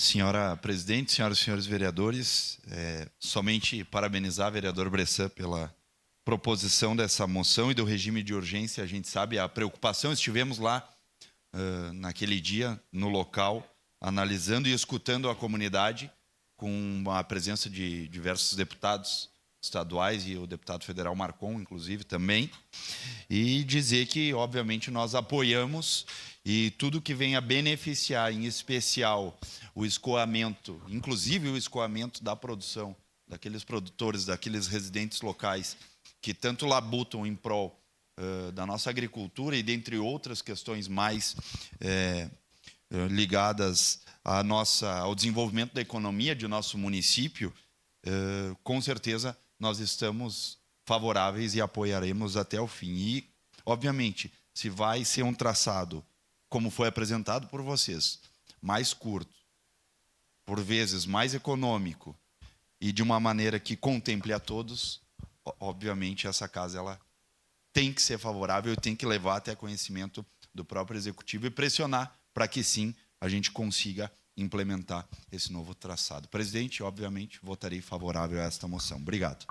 Senhora presidente, senhoras e senhores vereadores, somente parabenizar a vereadora Bressan pela proposição dessa moção e do regime de urgência. A gente sabe a preocupação, estivemos lá naquele dia, no local, analisando e escutando a comunidade, com a presença de diversos deputados estaduais e o deputado federal Marcon, inclusive, também, e dizer que, obviamente, nós apoiamos e tudo que venha beneficiar, em especial, o escoamento, inclusive o escoamento da produção, daqueles produtores, daqueles residentes locais que tanto labutam em prol da nossa agricultura e dentre outras questões mais ligadas ao desenvolvimento da economia de nosso município, com certeza nós estamos favoráveis e apoiaremos até o fim. E, obviamente, se vai ser um traçado, como foi apresentado por vocês, mais curto, por vezes mais econômico e de uma maneira que contemple a todos, obviamente essa casa ela tem que ser favorável e tem que levar até conhecimento do próprio executivo e pressionar para que sim a gente consiga implementar esse novo traçado. Presidente, obviamente, votarei favorável a esta moção. Obrigado.